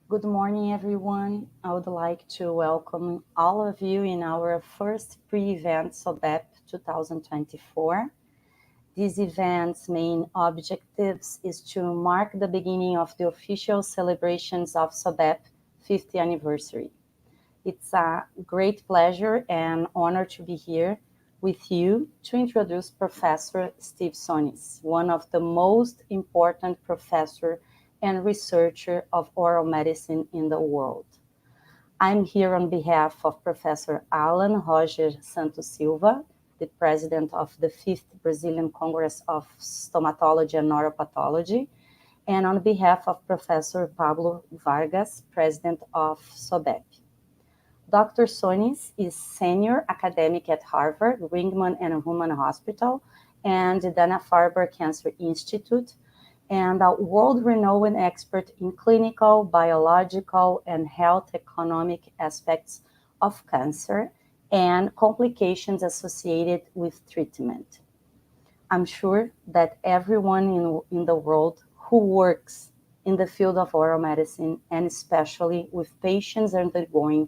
Good morning, everyone. I would like to welcome all of you in our first pre-event SOBEP 2024. This event's main objectives is to mark the beginning of the official celebrations of SOBEP 50th anniversary. It's a great pleasure and honor to be here with you to introduce Professor Steve Sonis, one of the most important professor and researcher of oral medicine in the world. I'm here on behalf of Professor Alan Roger Santos Silva, the president of the 5th Brazilian Congress of Stomatology and Neuropathology, and on behalf of Professor Pablo Vargas, president of SOBEP. Dr. Sonis is senior academic at Harvard, Ringman and Human Hospital, and the Dana-Farber Cancer Institute, and a world-renowned expert in clinical, biological, and health economic aspects of cancer and complications associated with treatment. I'm sure that everyone in the world who works in the field of oral medicine, and especially with patients undergoing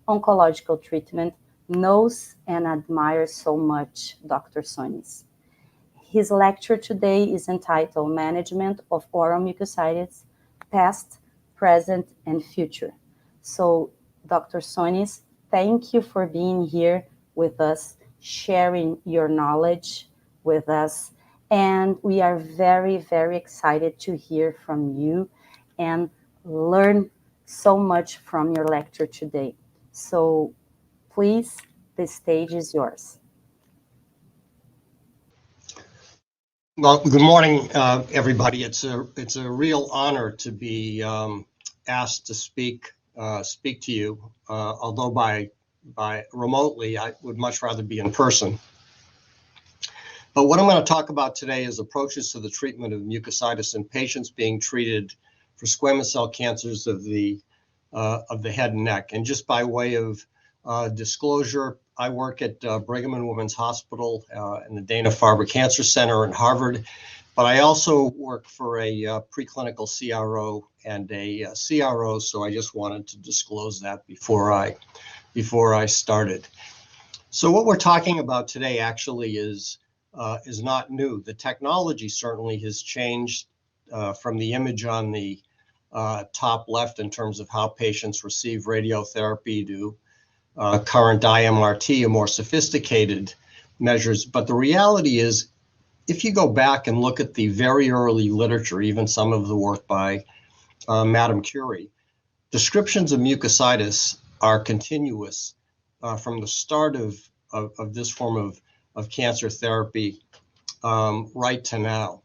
oncological treatment, knows and admires so much Dr. Sonis. His lecture today is entitled Management of Oral Mucositis, Past, Present, and Future. So, Dr. Sonis, thank you for being here with us, sharing your knowledge with us. And we are very, very excited to hear from you and learn so much from your lecture today. So please, the stage is yours. Well, good morning, everybody. It's a real honor to be asked to speak to you. Although by remotely, I would much rather be in person. But what I'm going to talk about today is approaches to the treatment of mucositis in patients being treated for squamous cell cancers of the head and neck. And just by way of disclosure, I work at Brigham and Women's Hospital in the Dana-Farber Cancer Center in Harvard, but I also work for a preclinical CRO and a CRO, so I just wanted to disclose that before I started. So what we're talking about today actually is not new. The technology certainly has changed from the image on the top left in terms of how patients receive radiotherapy to current IMRT and more sophisticated measures. But the reality is, if you go back and look at the very early literature, even some of the work by Madame Curie, descriptions of mucositis are continuous from the start of this form of cancer therapy right to now.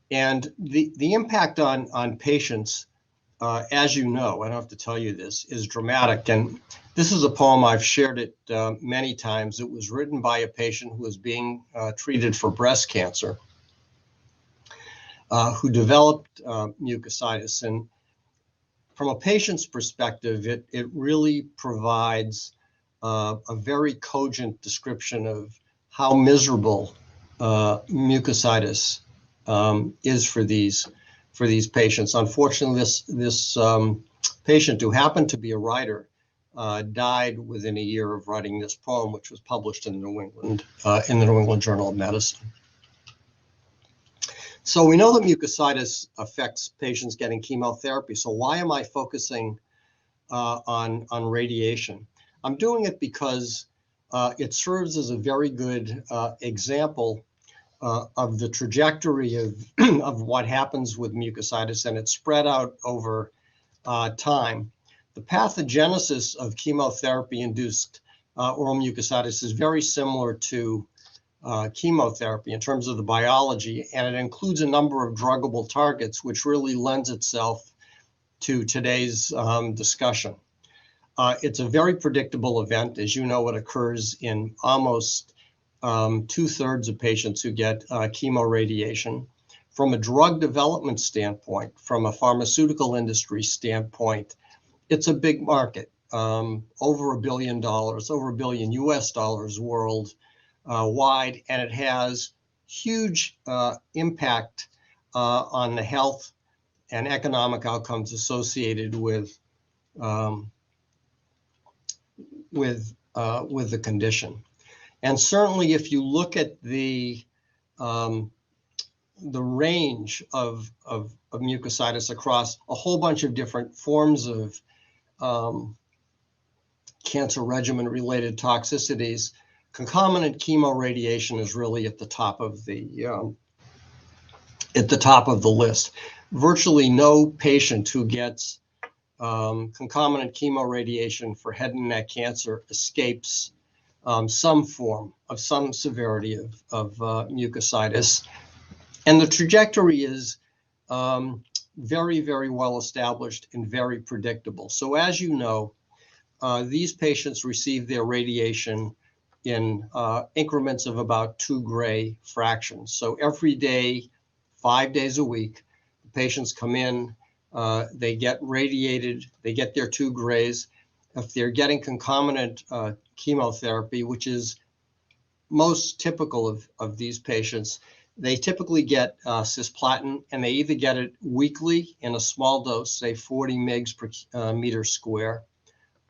And the impact on patients, as you know, I don't have to tell you this, is dramatic. And this is a poem, I've shared it many times. It was written by a patient who was being treated for breast cancer, who developed mucositis. And from a patient's perspective, it really provides a very cogent description of how miserable mucositis is for these patients. Unfortunately, this patient, who happened to be a writer, died within a year of writing this poem, which was published in the New England Journal of Medicine. So we know that mucositis affects patients getting chemotherapy. So why am I focusing on radiation? I'm doing it because it serves as a very good example of the trajectory of what happens with mucositis, and it's spread out over time. The pathogenesis of chemotherapy-induced oral mucositis is very similar to chemotherapy in terms of the biology, and it includes a number of druggable targets, which really lends itself to today's discussion. It's a very predictable event. As you know, it occurs in almost 2/3 of patients who get chemoradiation. From a drug development standpoint, from a pharmaceutical industry standpoint, it's a big market, over $1 billion, over $1 billion US worldwide, and it has huge impact on the health and economic outcomes associated with the condition. And certainly, if you look at the range of mucositis across a whole bunch of different forms of cancer regimen-related toxicities, concomitant chemoradiation is really at the top of the list. Virtually no patient who gets concomitant chemoradiation for head and neck cancer escapes some form of some severity of mucositis. And the trajectory is very, very well established and very predictable. So as you know, these patients receive their radiation in increments of about 2 gray fractions. So every day, 5 days a week, the patients come in, they get radiated, they get their 2 grays. If they're getting concomitant chemotherapy, which is most typical of these patients, they typically get cisplatin, and they either get it weekly in a small dose, say 40 mg per meter square,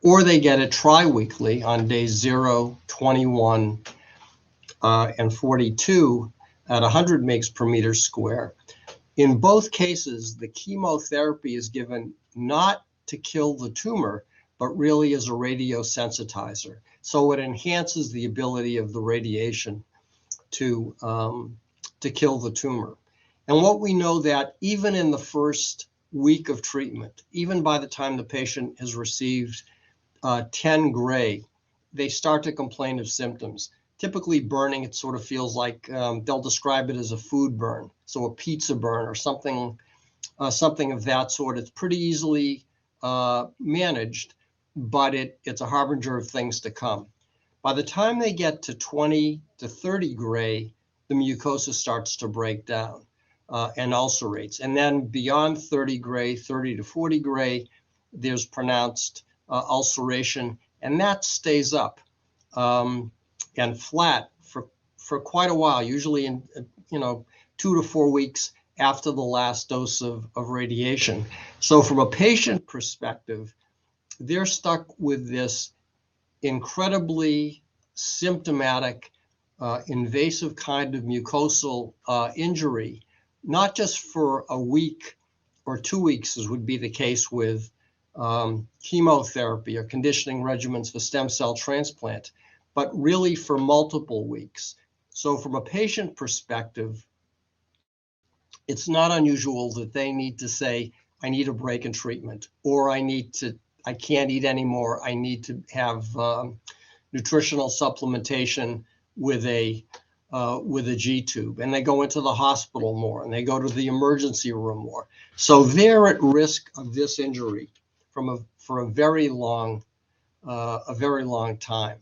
or they get it tri-weekly on days 0, 21, and 42 at 100 mg per meter square. In both cases, the chemotherapy is given not to kill the tumor, but really as a radiosensitizer. So it enhances the ability of the radiation to kill the tumor. And what we know that even in the first week of treatment, even by the time the patient has received 10 gray, they start to complain of symptoms. Typically burning, it sort of feels like they'll describe it as a food burn, so a pizza burn or something of that sort. It's pretty easily managed, but it's a harbinger of things to come. By the time they get to 20 to 30 gray, the mucosa starts to break down and ulcerates. And then beyond 30 gray, 30 to 40 gray, there's pronounced ulceration, and that stays up and flat for quite a while, usually in 2 to 4 weeks after the last dose of radiation. So from a patient perspective, they're stuck with this incredibly symptomatic, invasive kind of mucosal injury, not just for a week or 2 weeks, as would be the case with chemotherapy or conditioning regimens for stem cell transplant, but really for multiple weeks. So from a patient perspective, it's not unusual that they need to say, I need a break in treatment, or I can't eat anymore. I need to have nutritional supplementation with a G-tube, and they go into the hospital more, and they go to the emergency room more. So they're at risk of this injury for a very long time.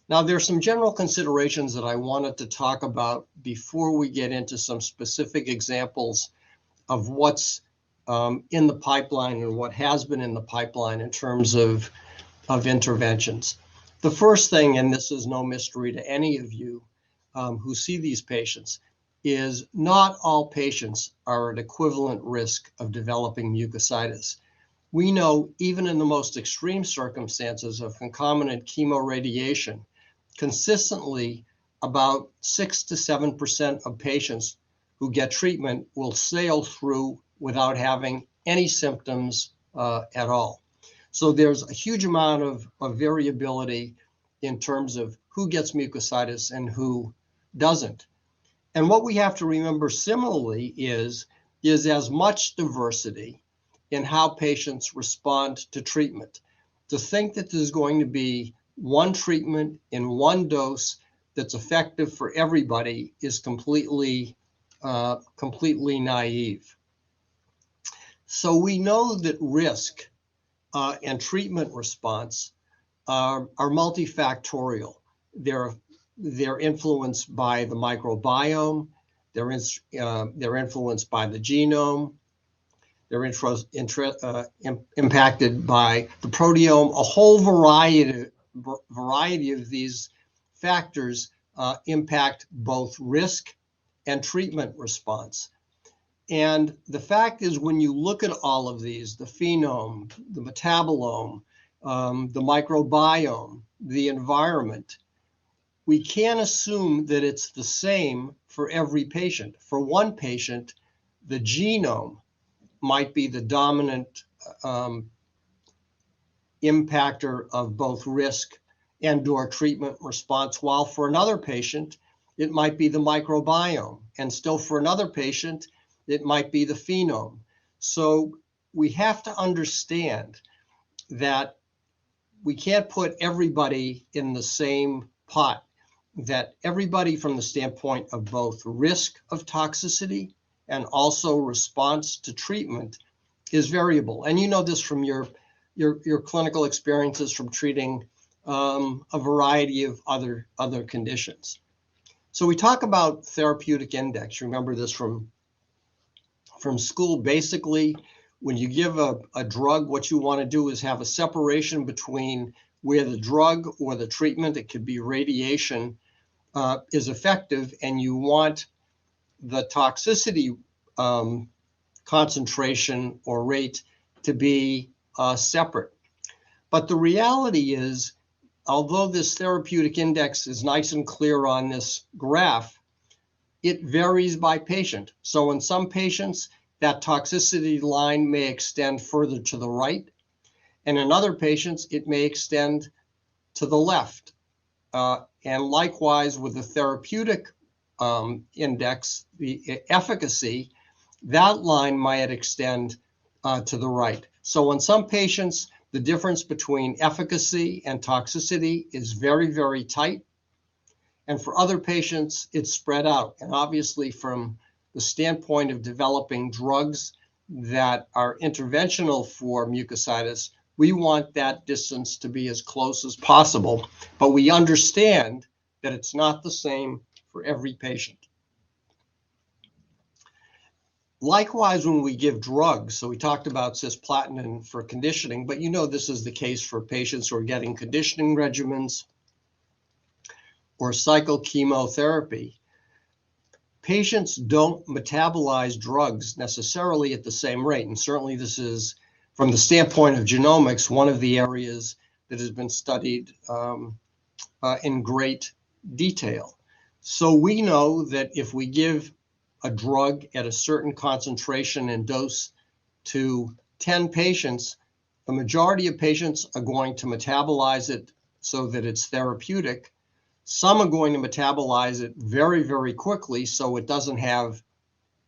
Now, there's some general considerations that I wanted to talk about before we get into some specific examples of what's in the pipeline and what has been in the pipeline in terms of interventions. The first thing, and this is no mystery to any of you who see these patients, is not all patients are at equivalent risk of developing mucositis. We know even in the most extreme circumstances of concomitant chemoradiation, consistently about 6 to 7% of patients who get treatment will sail through without having any symptoms at all. So there's a huge amount of variability in terms of who gets mucositis and who doesn't. And what we have to remember similarly is as much diversity in how patients respond to treatment. To think that there's going to be one treatment in one dose that's effective for everybody is completely naive. So we know that risk and treatment response are multifactorial. They're influenced by the microbiome. They're influenced by the genome. They're impacted by the proteome. A whole variety of these factors impact both risk and treatment response. And the fact is, when you look at all of these, the phenome, the metabolome, the microbiome, the environment, we can't assume that it's the same for every patient. For one patient, the genome might be the dominant impactor of both risk and/or treatment response, while for another patient, it might be the microbiome. And still for another patient, it might be the phenome. So we have to understand that we can't put everybody in the same pot, that everybody from the standpoint of both risk of toxicity and also response to treatment is variable. And you know this from your clinical experiences from treating a variety of other conditions. So we talk about therapeutic index. Remember this from school. Basically, when you give a drug, what you want to do is have a separation between where the drug or the treatment, it could be radiation, is effective, and you want the toxicity concentration or rate to be separate. But the reality is, although this therapeutic index is nice and clear on this graph, it varies by patient. So in some patients, that toxicity line may extend further to the right, and in other patients, it may extend to the left. And likewise with the therapeutic index, the efficacy, that line might extend to the right. So in some patients, the difference between efficacy and toxicity is very, very tight. And for other patients, it's spread out. And obviously, from the standpoint of developing drugs that are interventional for mucositis, we want that distance to be as close as possible. But we understand that it's not the same for every patient. Likewise, when we give drugs, so we talked about cisplatin for conditioning, but you know this is the case for patients who are getting conditioning regimens or cycle chemotherapy. Patients don't metabolize drugs necessarily at the same rate. And certainly this is, from the standpoint of genomics, one of the areas that has been studied in great detail. So we know that if we give a drug at a certain concentration and dose to 10 patients, the majority of patients are going to metabolize it so that it's therapeutic. Some are going to metabolize it very, very quickly, so it doesn't have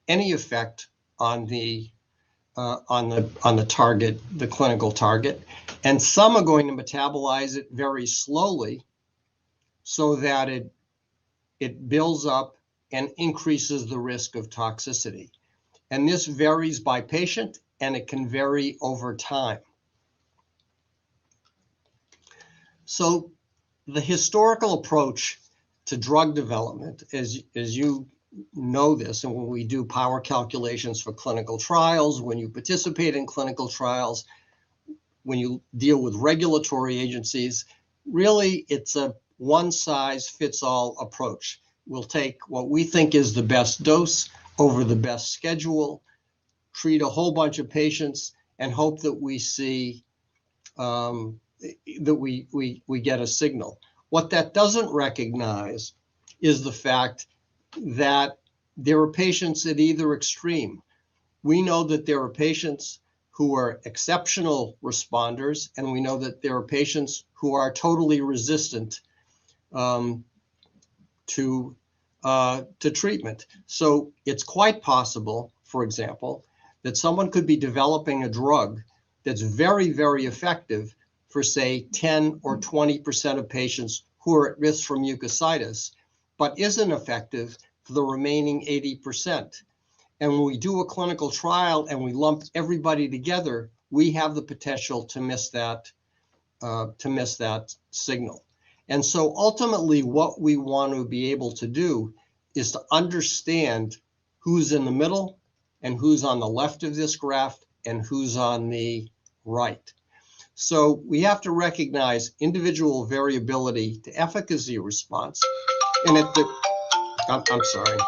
any effect on the target, the clinical target. And some are going to metabolize it very slowly so that it builds up and increases the risk of toxicity. And this varies by patient, and it can vary over time. So the historical approach to drug development, as you know this, and when we do power calculations for clinical trials, when you participate in clinical trials, when you deal with regulatory agencies, really it's a one-size-fits-all approach. We'll take what we think is the best dose over the best schedule, treat a whole bunch of patients, and hope that we see that we get a signal. What that doesn't recognize is the fact that there are patients at either extreme. We know that there are patients who are exceptional responders, and we know that there are patients who are totally resistant to treatment. So it's quite possible, for example, that someone could be developing a drug that's very, very effective for, say, 10 or 20% of patients who are at risk for mucositis, but isn't effective for the remaining 80%. And when we do a clinical trial and we lump everybody together, we have the potential to miss that signal. And so ultimately, what we want to be able to do is to understand who's in the middle and who's on the left of this graph and who's on the right. So we have to recognize individual variability to efficacy response. And I'm sorry.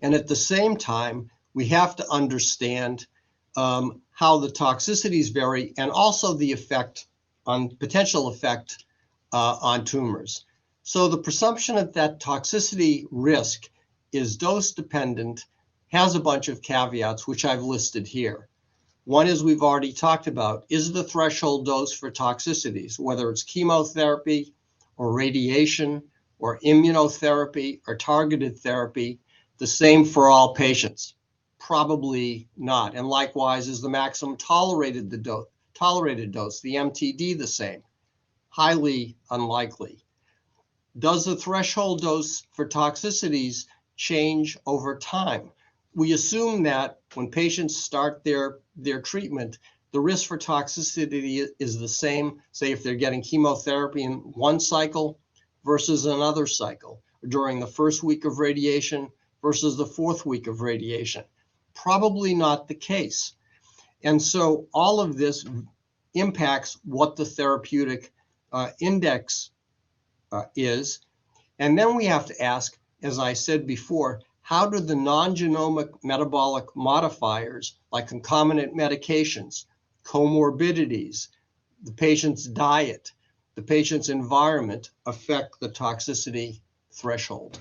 And at the same time, we have to understand how the toxicities vary and also the potential effect on tumors. So the presumption of that toxicity risk is dose dependent, has a bunch of caveats, which I've listed here. One is we've already talked about, is the threshold dose for toxicities, whether it's chemotherapy or radiation or immunotherapy or targeted therapy, the same for all patients? Probably not. And likewise, is the maximum tolerated dose, the MTD, the same? Highly unlikely. Does the threshold dose for toxicities change over time? We assume that when patients start their treatment, the risk for toxicity is the same, say if they're getting chemotherapy in one cycle versus another cycle, during the first week of radiation versus the fourth week of radiation. Probably not the case. And so all of this impacts what the therapeutic index is. And then we have to ask, as I said before, how do the non-genomic metabolic modifiers like concomitant medications, comorbidities, the patient's diet, the patient's environment affect the toxicity threshold?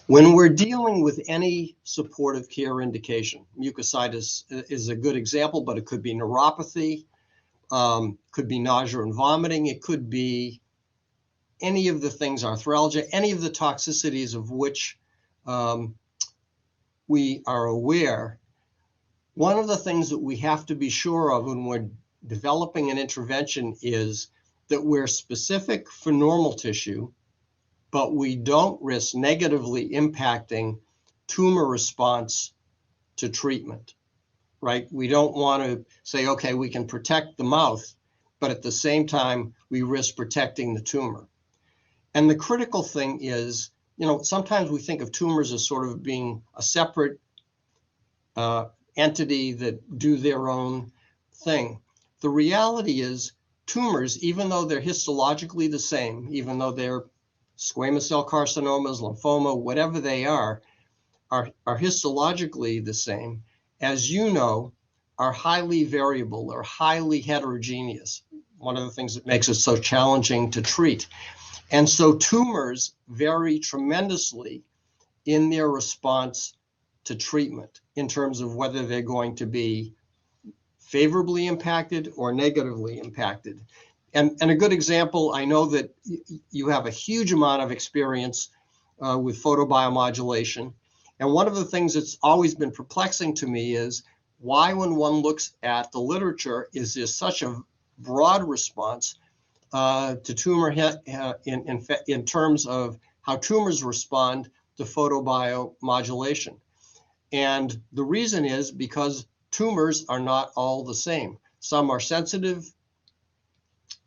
When we're dealing with any supportive care indication, mucositis is a good example, but it could be neuropathy, could be nausea and vomiting, it could be any of the things, arthralgia, any of the toxicities of which we are aware. One of the things that we have to be sure of when we're developing an intervention is that we're specific for normal tissue, but we don't risk negatively impacting tumor response to treatment, right? We don't want to say, okay, we can protect the mouth, but at the same time, we risk protecting the tumor. And the critical thing is, sometimes we think of tumors as sort of being a separate entity that do their own thing. The reality is tumors, even though they're histologically the same, even though they're squamous cell carcinomas, lymphoma, whatever they are histologically the same, as you know, are highly variable or highly heterogeneous. One of the things that makes it so challenging to treat. And so tumors vary tremendously in their response to treatment in terms of whether they're going to be favorably impacted or negatively impacted. And a good example, I know that you have a huge amount of experience with photobiomodulation. And one of the things that's always been perplexing to me is why, when one looks at the literature, is there such a broad response to tumor in terms of how tumors respond to photobiomodulation. And the reason is because tumors are not all the same. Some are sensitive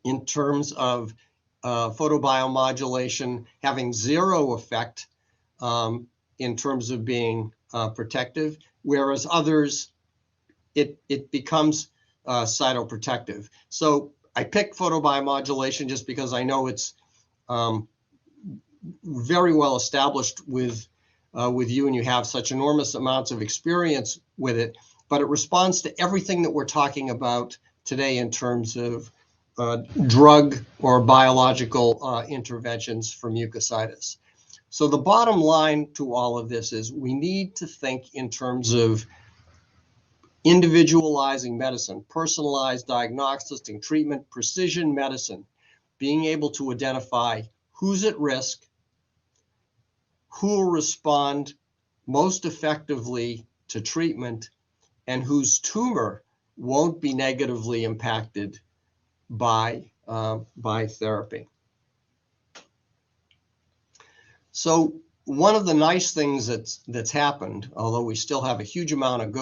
in terms of photobiomodulation having zero effect in terms of being protective, whereas others, it becomes cytoprotective. So I picked photobiomodulation just because I know it's very well established with you, and you have such enormous amounts of experience with it, but it responds to everything that we're talking about today in terms of drug or biological interventions for mucositis. So the bottom line to all of this is we need to think in terms of individualizing medicine, personalized diagnostics and treatment, precision medicine, being able to identify who's at risk, who will respond most effectively to treatment, and whose tumor won't be negatively impacted by therapy. So one of the nice things that's happened, although we still have a huge amount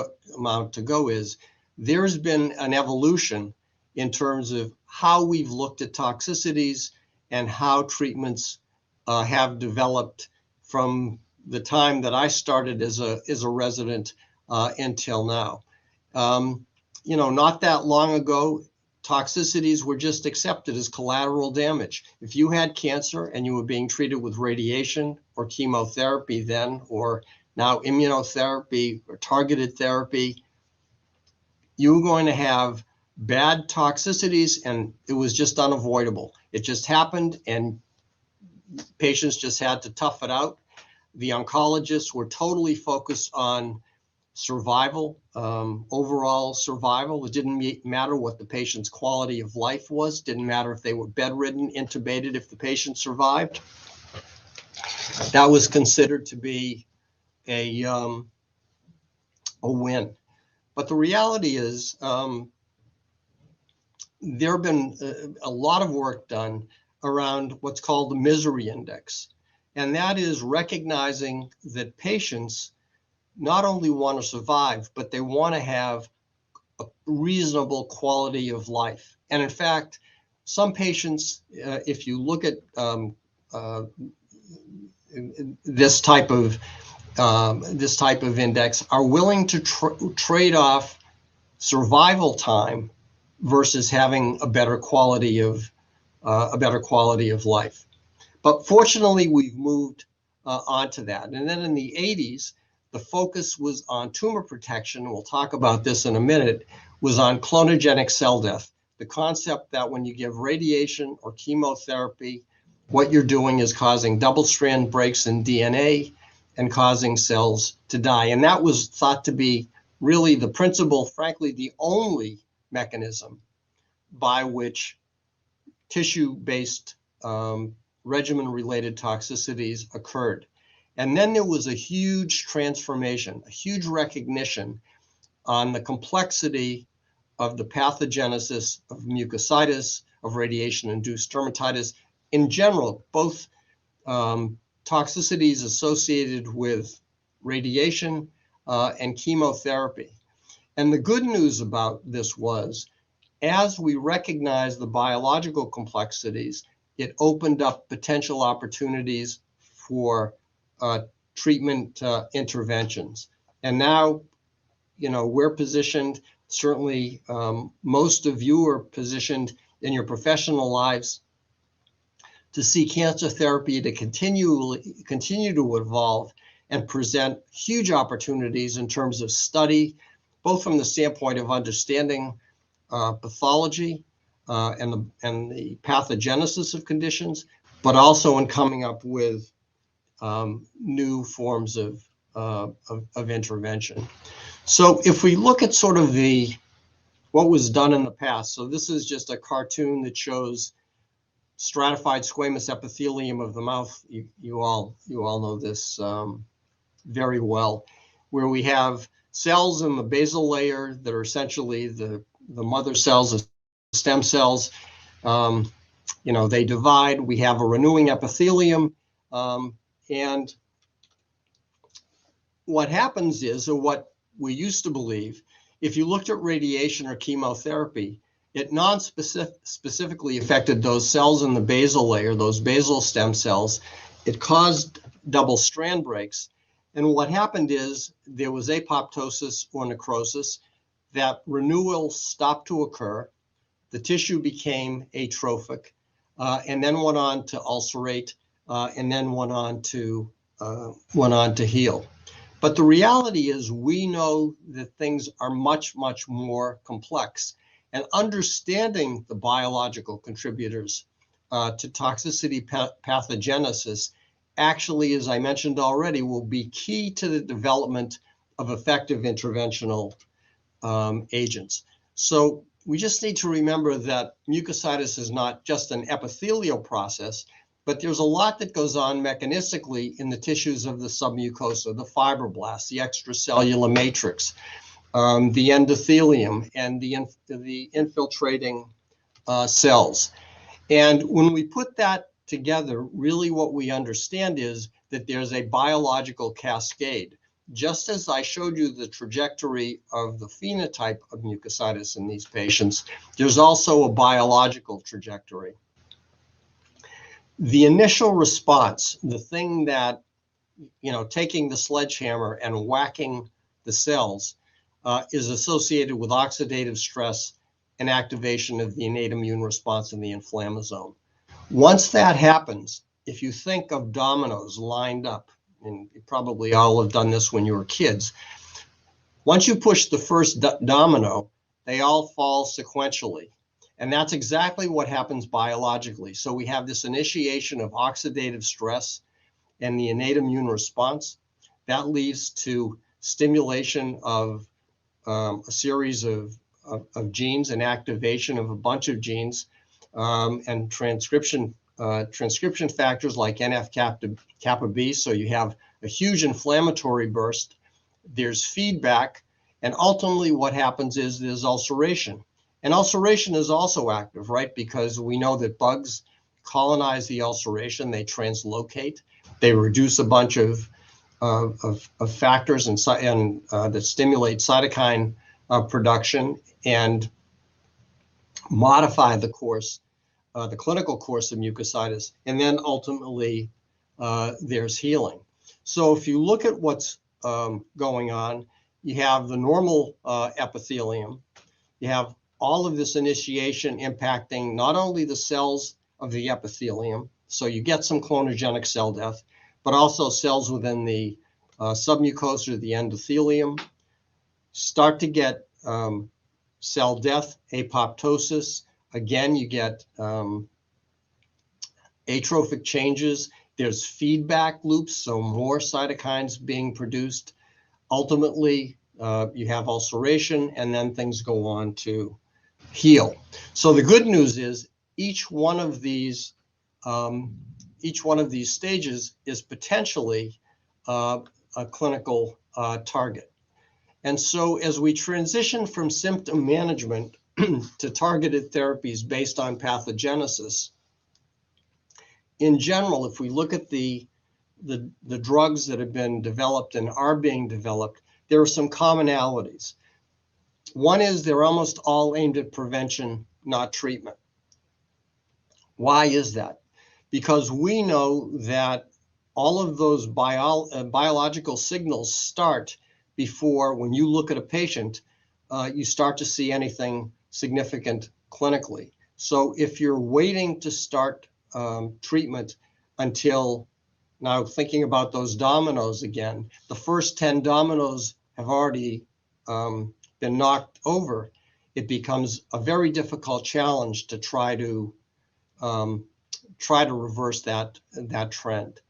to go, is there's been an evolution in terms of how we've looked at toxicities and how treatments have developed from the time that I started as a resident until now. Not that long ago, toxicities were just accepted as collateral damage. If you had cancer and you were being treated with radiation or chemotherapy then, or now immunotherapy or targeted therapy, you were going to have bad toxicities, and it was just unavoidable. It just happened, and patients just had to tough it out. The oncologists were totally focused on survival, overall survival. It didn't matter what the patient's quality of life was. Didn't matter if they were bedridden, intubated, if the patient survived. That was considered to be a win. But the reality is there have been a lot of work done around what's called the misery index. And that is recognizing that patients not only want to survive, but they want to have a reasonable quality of life. And in fact, some patients, if you look at this type of index, are willing to trade off survival time versus having a better quality of life. But fortunately, we've moved onto that. And then in the 80s, the focus was on tumor protection. We'll talk about this in a minute. Was on clonogenic cell death. The concept that when you give radiation or chemotherapy, what you're doing is causing double-strand breaks in DNA and causing cells to die. And that was thought to be really the principal, frankly, the only mechanism by which tissue-based regimen-related toxicities occurred. And then there was a huge transformation, a huge recognition on the complexity of the pathogenesis of mucositis, of radiation-induced dermatitis. In general, both toxicities associated with radiation and chemotherapy. And the good news about this was, as we recognized the biological complexities, it opened up potential opportunities for treatment interventions. And now, we're positioned, certainly most of you are positioned in your professional lives to see cancer therapy to continue to evolve and present huge opportunities in terms of study, both from the standpoint of understanding pathology and the pathogenesis of conditions, but also in coming up with new forms of intervention. So if we look at sort of what was done in the past, so this is just a cartoon that shows stratified squamous epithelium of the mouth. You all know this very well, where we have cells in the basal layer that are essentially the mother cells, the stem cells. They divide. We have a renewing epithelium, and what happens is, or what we used to believe, if you looked at radiation or chemotherapy, it non-specifically affected those cells in the basal layer, those basal stem cells. It caused double strand breaks. And what happened is there was apoptosis or necrosis. That renewal stopped to occur. The tissue became atrophic, and then went on to ulcerate, and then went on to heal. But the reality is, we know that things are much, much more complex. And understanding the biological contributors to toxicity pathogenesis actually, as I mentioned already, will be key to the development of effective interventional agents. So we just need to remember that mucositis is not just an epithelial process, but there's a lot that goes on mechanistically in the tissues of the submucosa, the fibroblasts, the extracellular matrix, the endothelium, and the infiltrating cells. And when we put that together, really what we understand is that there's a biological cascade. Just as I showed you the trajectory of the phenotype of mucositis in these patients, there's also a biological trajectory. The initial response, the thing that, taking the sledgehammer and whacking the cells, is associated with oxidative stress and activation of the innate immune response in the inflammasome. Once that happens, if you think of dominoes lined up, and you probably all have done this when you were kids, once you push the first domino, they all fall sequentially. And that's exactly what happens biologically. So we have this initiation of oxidative stress and the innate immune response. That leads to stimulation of a series of genes and activation of a bunch of genes and transcription factors like NF-kappa B. So you have a huge inflammatory burst. There's feedback, and ultimately what happens is there's ulceration. And ulceration is also active, right? Because we know that bugs colonize the ulceration, they translocate, they reduce a bunch of factors and that stimulate cytokine production and modify the course, the clinical course of mucositis, and then ultimately there's healing. So if you look at what's going on, you have the normal epithelium, you have all of this initiation impacting not only the cells of the epithelium, so you get some clonogenic cell death, but also cells within the submucosa or the endothelium start to get cell death, apoptosis. Again, you get atrophic changes. There's feedback loops, so more cytokines being produced. Ultimately, you have ulceration, and then things go on to heal. So the good news is each one of these stages is potentially a clinical target. And so as we transition from symptom management to targeted therapies based on pathogenesis, in general, if we look at the drugs that have been developed and are being developed, there are some commonalities. One is they're almost all aimed at prevention, not treatment. Why is that? Because we know that all of those biological signals start before, when you look at a patient, you start to see anything significant clinically. So if you're waiting to start treatment until, now thinking about those dominoes again, the first 10 dominoes have already been knocked over, it becomes a very difficult challenge to try to reverse that trend.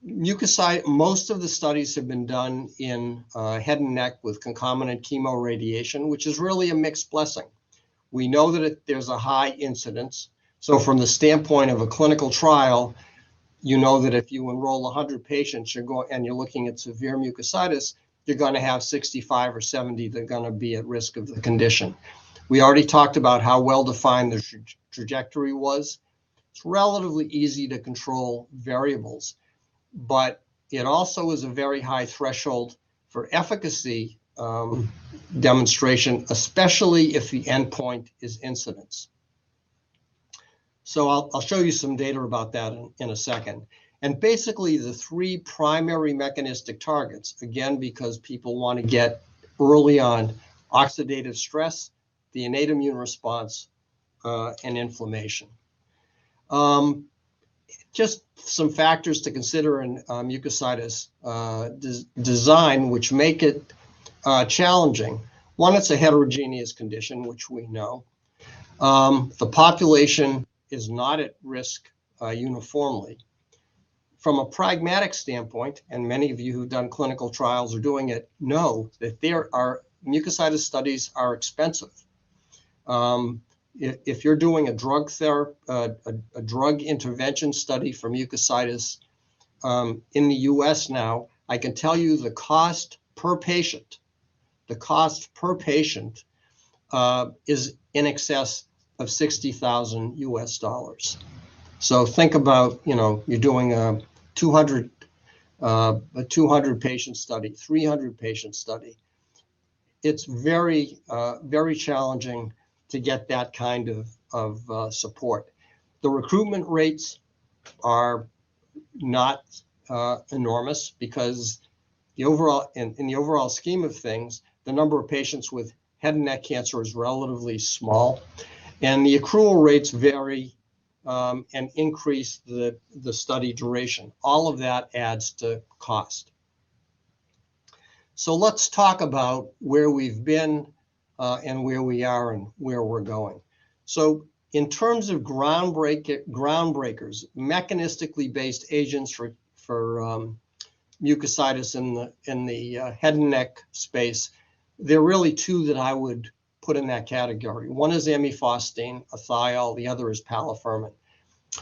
Most of the studies have been done in head and neck with concomitant chemoradiation, which is really a mixed blessing. We know that there's a high incidence. So from the standpoint of a clinical trial, you know that if you enroll 100 patients, and you're looking at severe mucositis, you're going to have 65 or 70 that are going to be at risk of the condition. We already talked about how well-defined the trajectory was. It's relatively easy to control variables, but it also is a very high threshold for efficacy demonstration, especially if the endpoint is incidence. So I'll show you some data about that in a second. And basically the three primary mechanistic targets, again, because people want to get early on: oxidative stress, the innate immune response, and inflammation. Just some factors to consider in mucositis design, which make it challenging. One, it's a heterogeneous condition, which we know. The population is not at risk uniformly. From a pragmatic standpoint, and many of you who've done clinical trials or doing it know that mucositis studies are expensive. If you're doing a drug intervention study for mucositis in the US now, I can tell you the cost per patient is in excess of $60,000 US. So think about, you're doing a 200 patient study, 300 patient study. It's very, very challenging to get that kind of support. The recruitment rates are not enormous, because in the overall scheme of things, the number of patients with head and neck cancer is relatively small, and the accrual rates vary and increase the study duration. All of that adds to cost. So let's talk about where we've been and where we are and where we're going. So in terms of groundbreakers, mechanistically based agents for mucositis in the head and neck space, there are really two that I would put in that category. One is amifostine, a thiol. The other is palifermin.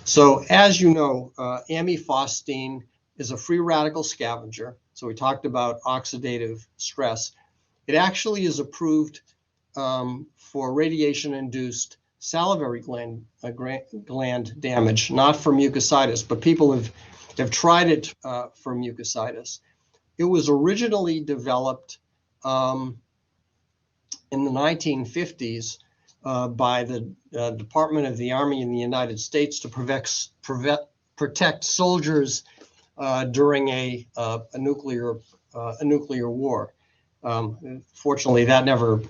So as you know, amifostine is a free radical scavenger. So we talked about oxidative stress. It actually is approved for radiation-induced salivary gland damage, not for mucositis, but people have tried it for mucositis. It was originally developed in the 1950s by the Department of the Army in the United States to protect soldiers during a nuclear war. Fortunately, that never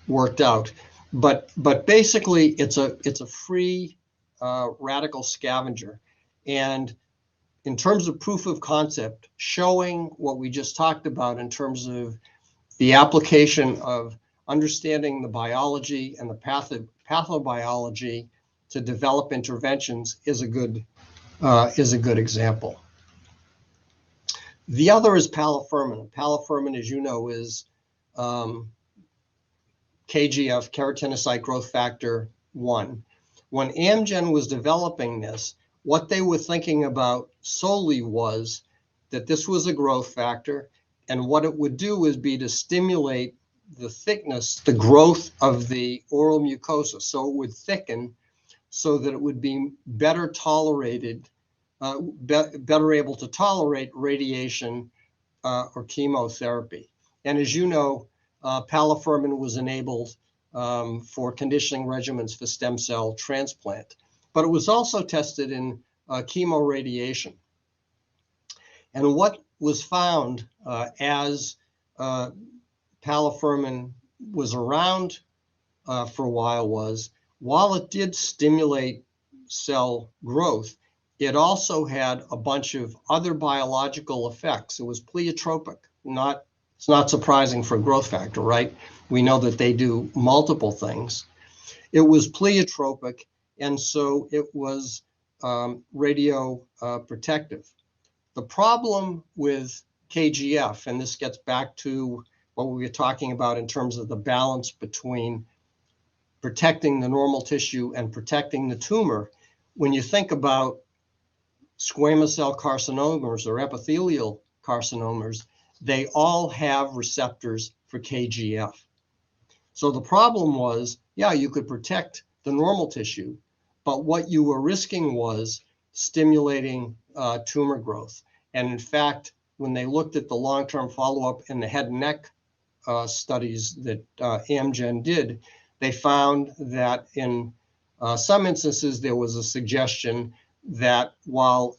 worked out. But basically, it's a free radical scavenger, and in terms of proof of concept, showing what we just talked about in terms of the application of understanding the biology and the pathobiology to develop interventions is a good example. The other is palifermin. Palifermin, as you know, is KGF, keratinocyte growth factor 1. When Amgen was developing this, what they were thinking about solely was that this was a growth factor, and what it would do is be to stimulate the thickness, the growth of the oral mucosa. So it would thicken so that it would be better tolerated, better able to tolerate radiation or chemotherapy. And as you know, palifermin was enabled for conditioning regimens for stem cell transplant, but it was also tested in chemoradiation. And what was found as palifermin was around for a while was, while it did stimulate cell growth, it also had a bunch of other biological effects. It was pleiotropic. It's not surprising for a growth factor, right? We know that they do multiple things. It was pleiotropic, and so it was radioprotective. The problem with KGF, and this gets back to what we were talking about in terms of the balance between protecting the normal tissue and protecting the tumor, when you think about squamous cell carcinomas or epithelial carcinomas, they all have receptors for KGF. So the problem was, yeah, you could protect the normal tissue, but what you were risking was stimulating tumor growth. And in fact, when they looked at the long-term follow-up in the head and neck studies that Amgen did, they found that in some instances there was a suggestion that while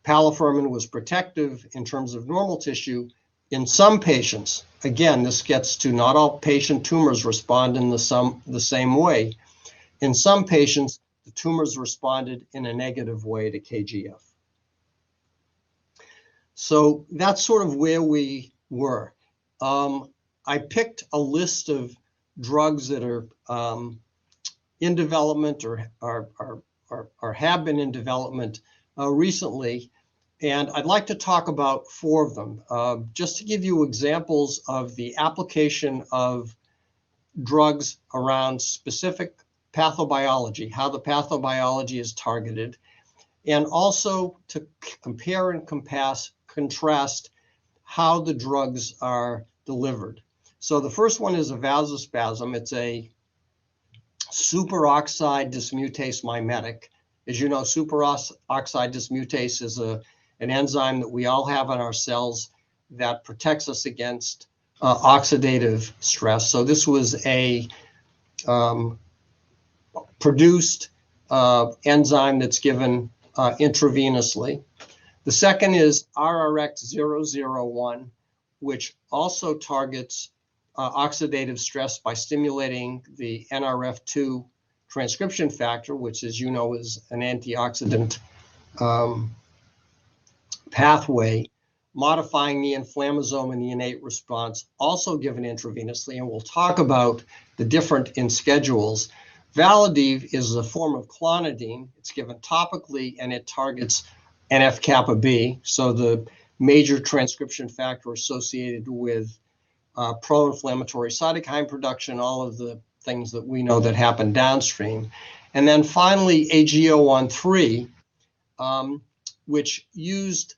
palifermin was protective in terms of normal tissue, in some patients, again, this gets to not all patient tumors respond in the same way. In some patients, the tumors responded in a negative way to KGF. So that's sort of where we were. I picked a list of drugs that are in development or have been in development recently, and I'd like to talk about 4 of them, just to give you examples of the application of drugs around specific pathobiology, how the pathobiology is targeted, and also to compare and contrast how the drugs are delivered. So the first one is a vasospasm. It's a superoxide dismutase mimetic. As you know, superoxide dismutase is an enzyme that we all have in our cells that protects us against oxidative stress. So this was a produced enzyme that's given intravenously. The second is RRX001, which also targets oxidative stress by stimulating the NRF2 transcription factor, which, as you know, is an antioxidant pathway, modifying the inflammasome and the innate response, also given intravenously. And we'll talk about the different in schedules. Valadiv is a form of clonidine. It's given topically, and it targets NF-kappa B, so the major transcription factor associated with pro-inflammatory cytokine production, all of the things that we know that happen downstream. And then finally, AG013, which used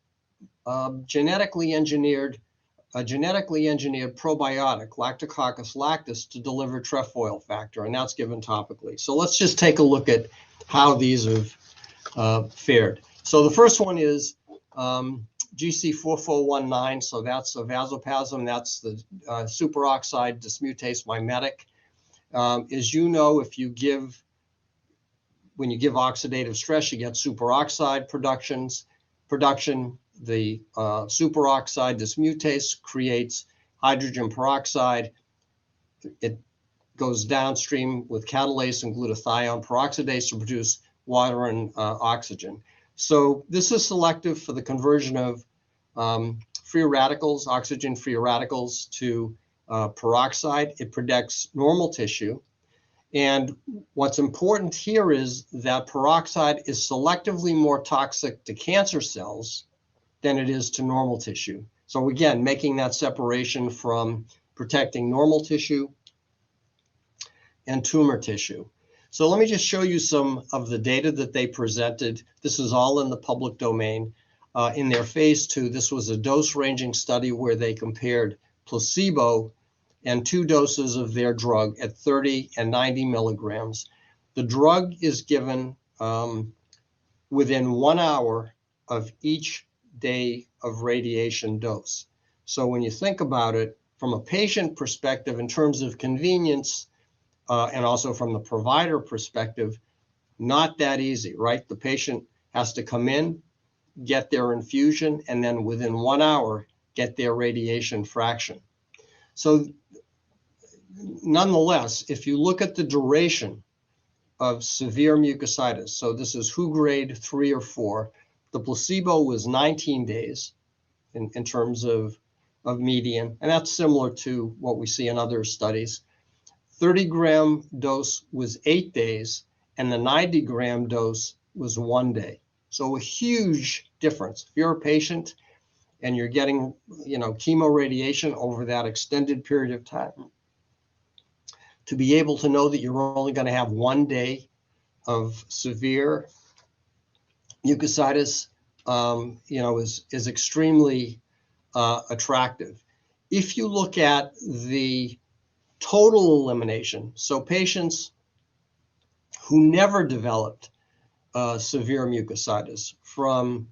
a genetically engineered probiotic, Lactococcus lactis, to deliver trefoil factor, and that's given topically. So let's just take a look at how these have fared. So the first one is GC4419, so that's a vasopasm, that's the superoxide dismutase mimetic. As you know, when you give oxidative stress, you get superoxide production. The superoxide dismutase creates hydrogen peroxide. It goes downstream with catalase and glutathione peroxidase to produce water and oxygen. So this is selective for the conversion of free radicals, oxygen-free radicals, to peroxide. It protects normal tissue. And what's important here is that peroxide is selectively more toxic to cancer cells than it is to normal tissue. So again, making that separation from protecting normal tissue and tumor tissue. So let me just show you some of the data that they presented. This is all in the public domain. In their phase 2, this was a dose ranging study where they compared placebo and 2 doses of their drug at 30 and 90 milligrams. The drug is given within 1 hour of each day of radiation dose. So when you think about it from a patient perspective in terms of convenience, and also from the provider perspective, not that easy, right? The patient has to come in, get their infusion, and then within 1 hour, get their radiation fraction. So nonetheless, if you look at the duration of severe mucositis, so this is WHO grade 3 or 4, the placebo was 19 days in terms of median, and that's similar to what we see in other studies. 30-gram dose was 8 days, and the 90-gram dose was 1 day. So a huge difference. If you're a patient and you're getting, chemo radiation over that extended period of time, to be able to know that you're only going to have 1 day of severe mucositis, is extremely attractive. If you look at the total elimination, so patients who never developed severe mucositis from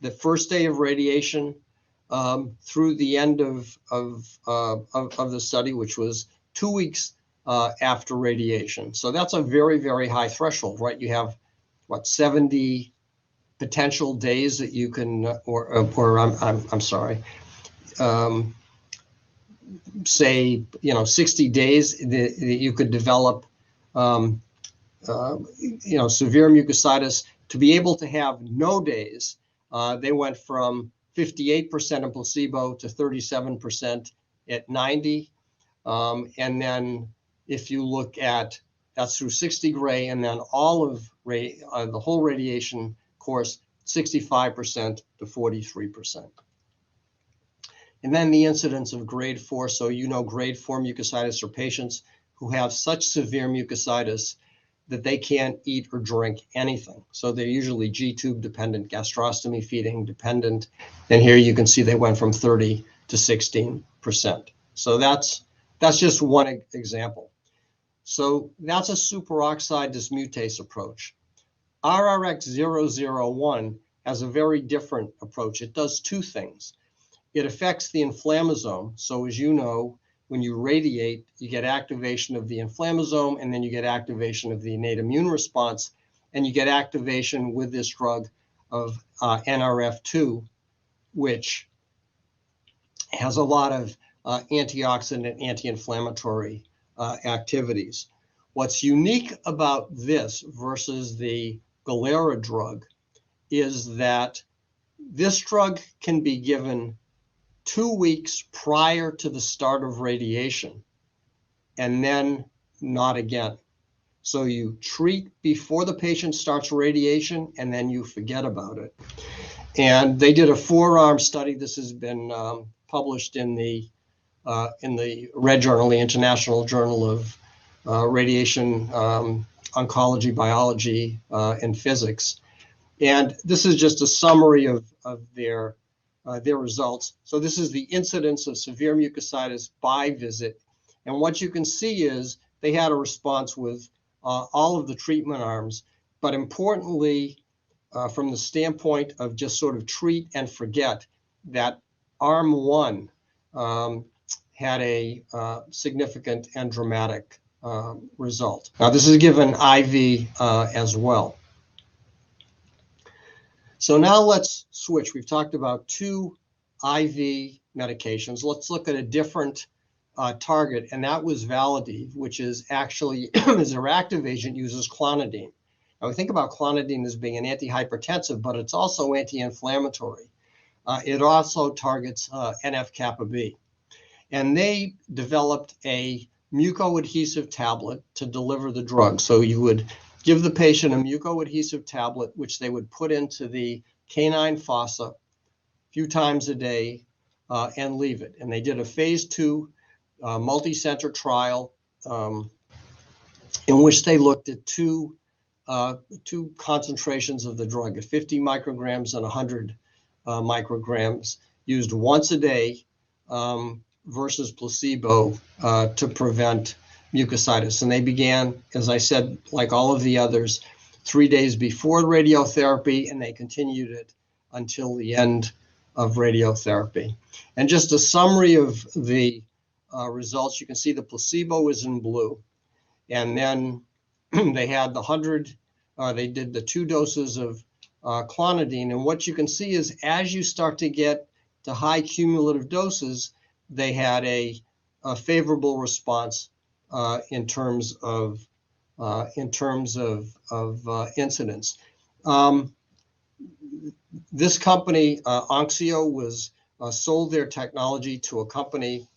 the first day of radiation through the end of the study, which was 2 weeks after radiation. So that's a very, very high threshold, right? You have 70 potential days that you can, say 60 days that you could develop severe mucositis. To be able to have no days, they went from 58% in placebo to 37% at 90. And then if you look at, that's through 60 gray, and then all of the whole radiation course, 65% to 43%. And then the incidence of grade 4. So grade 4 mucositis are patients who have such severe mucositis that they can't eat or drink anything. So they're usually G-tube dependent, gastrostomy feeding dependent. And here you can see they went from 30 to 16%. So that's just one example. So that's a superoxide dismutase approach. RRX001 has a very different approach. It does 2 things. It affects the inflammasome. So as you know, when you radiate, you get activation of the inflammasome, and then you get activation of the innate immune response, and you get activation with this drug of NRF2, which has a lot of antioxidant, anti-inflammatory activities. What's unique about this versus the Galera drug is that this drug can be given 2 weeks prior to the start of radiation and then not again. So you treat before the patient starts radiation and then you forget about it. And they did a 4-arm study. This has been published in the Red Journal, the International Journal of Radiation Oncology, Biology, and Physics. And this is just a summary of their results. So this is the incidence of severe mucositis by visit. And what you can see is they had a response with all of the treatment arms, but importantly, from the standpoint of just sort of treat and forget, that arm 1 had a significant and dramatic result. Now, this is given IV as well. So now let's switch. We've talked about 2 IV medications. Let's look at a different target, and that was Valadiv, which is actually, as an active agent, uses clonidine. Now, we think about clonidine as being an antihypertensive, but it's also anti-inflammatory. It also targets NF-kappa B. And they developed a mucoadhesive tablet to deliver the drug. So you would give the patient a mucoadhesive tablet, which they would put into the canine fossa a few times a day and leave it. And they did a phase 2 multi-center trial in which they looked at two concentrations of the drug, at 50 micrograms and 100 micrograms, used once a day versus placebo to prevent mucositis. And they began, as I said, like all of the others, 3 days before radiotherapy, and they continued it until the end of radiotherapy. And just a summary of the results, you can see the placebo is in blue. And then they had the 100, they did the 2 doses of clonidine. And what you can see is as you start to get to high cumulative doses, they had a favorable response in terms of incidence. This company, Onxio, was sold their technology to a company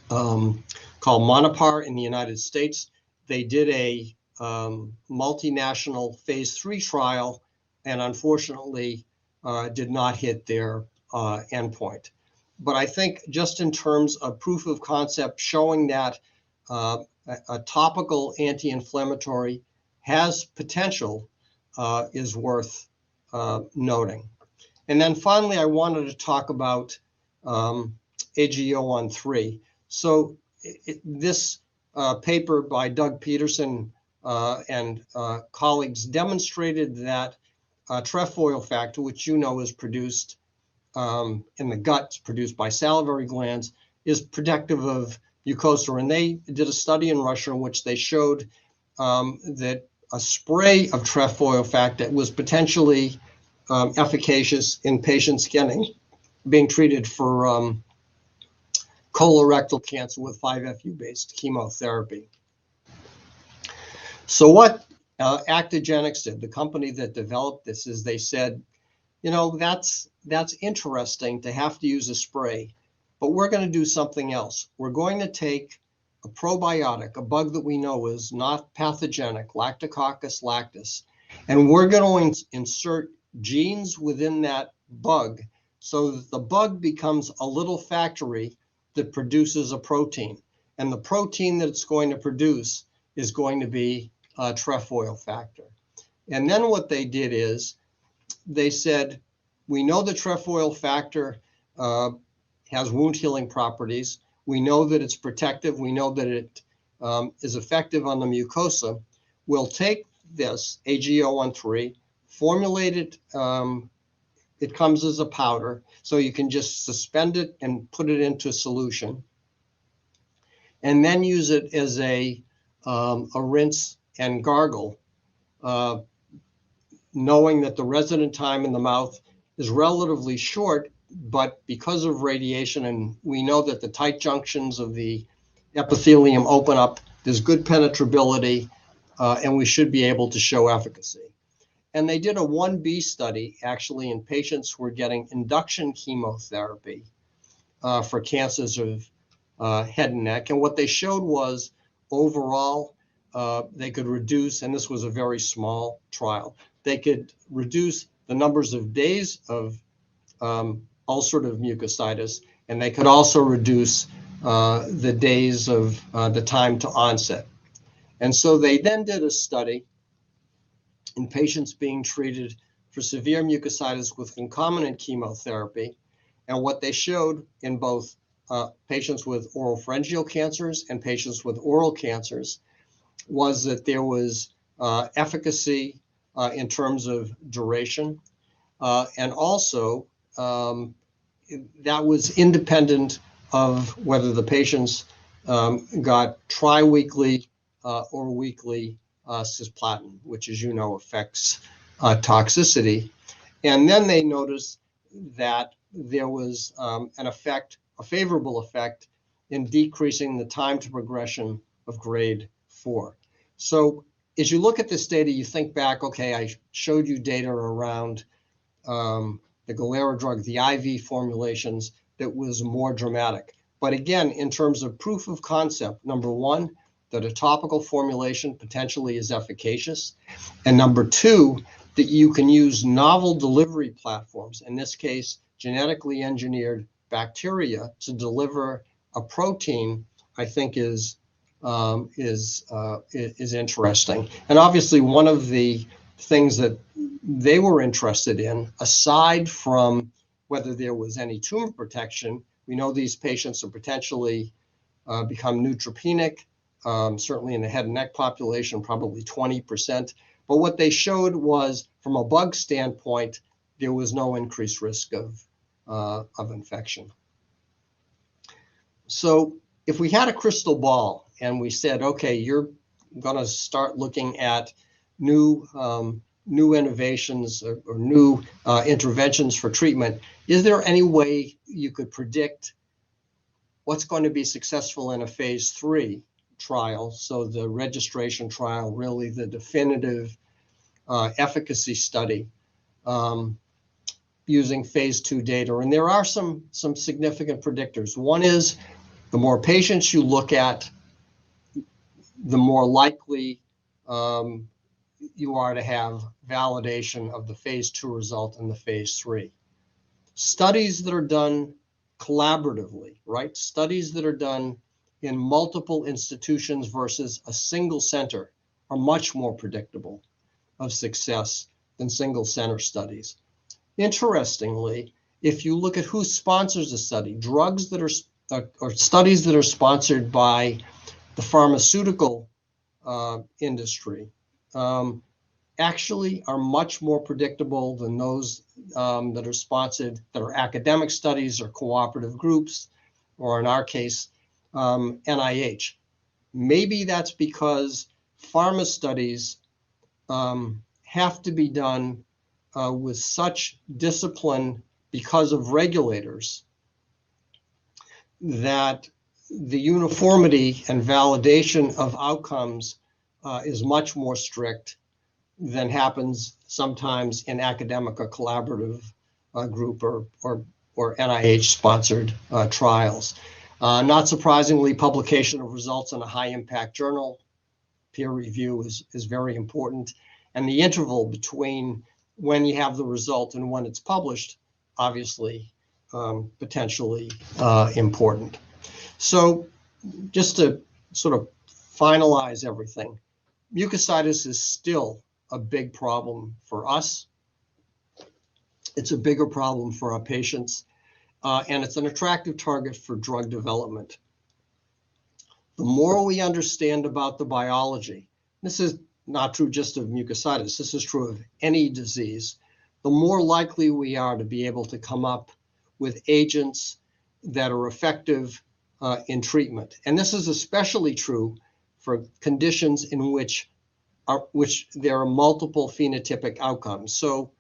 called Monopar in the United States. They did a multinational phase 3 trial and unfortunately did not hit their endpoint. But I think just in terms of proof of concept showing that a topical anti-inflammatory has potential is worth noting. And then finally, I wanted to talk about AG013. So this paper by Doug Peterson and colleagues demonstrated that trefoil factor, which you know is produced in the gut, produced by salivary glands, is protective of mucosa. And they did a study in Russia in which they showed that a spray of trefoil factor was potentially efficacious in patients being treated for colorectal cancer with 5-FU-based chemotherapy. So what Actogenics did, the company that developed this, is they said, you know, that's interesting to have to use a spray, but we're going to do something else. We're going to take a probiotic, a bug that we know is not pathogenic, Lactococcus lactis, and we're going to insert genes within that bug so that the bug becomes a little factory that produces a protein. And the protein that it's going to produce is going to be a trefoil factor. And then what they did is they said, we know the trefoil factor has wound healing properties. We know that it's protective. We know that it is effective on the mucosa. We'll take this AG013, formulate it. It comes as a powder, so you can just suspend it and put it into solution, and then use it as a rinse and gargle, knowing that the resident time in the mouth is relatively short but because of radiation, and we know that the tight junctions of the epithelium open up, there's good penetrability, and we should be able to show efficacy. And they did a 1B study actually in patients who were getting induction chemotherapy for cancers of head and neck. And what they showed was overall, they could reduce, and this was a very small trial, they could reduce the numbers of days of ulcerative mucositis, and they could also reduce the days of the time to onset. And so they then did a study in patients being treated for severe mucositis with concomitant chemotherapy. And what they showed in both patients with oropharyngeal cancers and patients with oral cancers was that there was efficacy in terms of duration. And also, that was independent of whether the patients got tri-weekly or weekly cisplatin, which, as you know, affects toxicity. And then they noticed that there was an effect, a favorable effect, in decreasing the time to progression of grade 4. So as you look at this data, you think back, okay, I showed you data around the Galera drug, the IV formulations, that was more dramatic. But again, in terms of proof of concept, number one, that a topical formulation potentially is efficacious. And number two, that you can use novel delivery platforms, in this case, genetically engineered bacteria, to deliver a protein, I think is interesting. And obviously, one of the things that they were interested in, aside from whether there was any tumor protection, we know these patients are potentially become neutropenic, certainly in the head and neck population, probably 20%. But what they showed was, from a bug standpoint, there was no increased risk of infection. So if we had a crystal ball and we said, okay, you're going to start looking at new innovations or new interventions for treatment, is there any way you could predict what's going to be successful in a phase 3 trial? So the registration trial, really the definitive efficacy study using phase 2 data. And there are some significant predictors. One is the more patients you look at, the more likely you are to have validation of the phase 2 result in the phase 3. Studies that are done collaboratively, right? Studies that are done in multiple institutions versus a single center are much more predictable of success than single center studies. Interestingly, if you look at who sponsors a study, drugs that are or studies that are sponsored by the pharmaceutical industry actually are much more predictable than those that are sponsored, that are academic studies or cooperative groups, or in our case, NIH. Maybe that's because pharma studies have to be done with such discipline because of regulators that the uniformity and validation of outcomes is much more strict than happens sometimes in academic or collaborative group or NIH-sponsored trials. Not surprisingly, publication of results in a high-impact journal, peer review is very important. And the interval between when you have the result and when it's published, obviously, potentially important. So just to sort of finalize everything, mucositis is still a big problem for us. It's a bigger problem for our patients, and it's an attractive target for drug development. The more we understand about the biology, this is not true just of mucositis, this is true of any disease, the more likely we are to be able to come up with agents that are effective in treatment. And this is especially true for conditions in which there are multiple phenotypic outcomes. So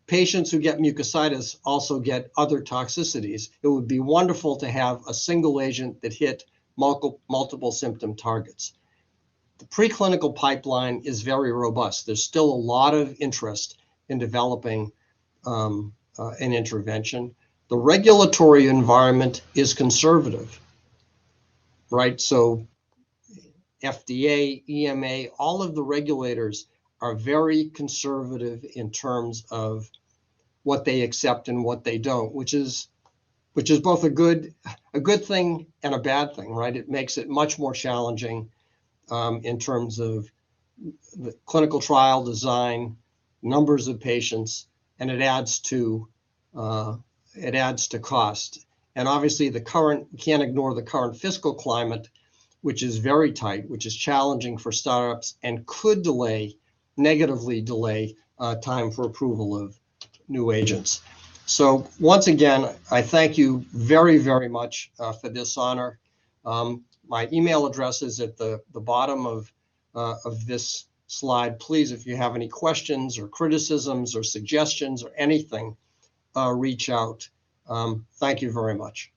patients who get mucositis also get other toxicities. It would be wonderful to have a single agent that hit multiple symptom targets. The preclinical pipeline is very robust. There's still a lot of interest in developing an intervention. The regulatory environment is conservative, right? So FDA, EMA, all of the regulators are very conservative in terms of what they accept and what they don't, which is both a good thing and a bad thing, right? It makes it much more challenging in terms of the clinical trial design, numbers of patients, and it adds to cost. And obviously, can't ignore the current fiscal climate, which is very tight, which is challenging for startups and could negatively delay time for approval of new agents. So once again, I thank you very, very much for this honor. My email address is at the bottom of this slide. Please, if you have any questions or criticisms or suggestions or anything, reach out. Thank you very much.